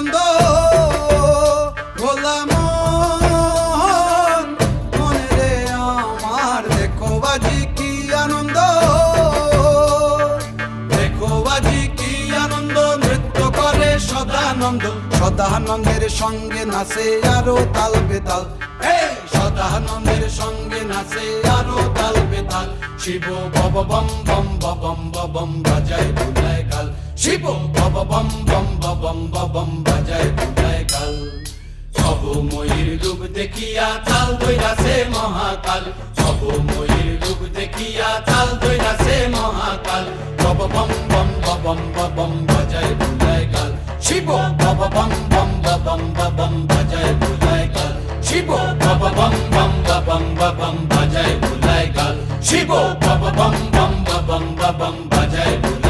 আনন্দ ভোলা মন মনে রে আমার দেখো বাজি কি আনন্দ দেখো বাজি কি আনন্দ নৃত্য করে সদানন্দ সদানন্দের সঙ্গে নাচে আরো তাল বেতাল সদানন্দের সঙ্গে নাচে আরো তাল বেতাল শিব বব বম বম বম বম বাজায় বুলায় কাল শিব বব বম বম বম বম বাজায় বুলায় কাল সবময়ীর রূপ দেখিয়া তাল দইরাছে মহাকাল সবময়ীর রূপ দেখিয়া তাল দইরাছে মহাকাল বব বম বম বম বাজায় বুলায় কাল শিব বব বম বম বম বাজায় বুলায় কাল শিব বব বম বম বম বাজায় বুলায় কাল শিব বব বম বম বাজায়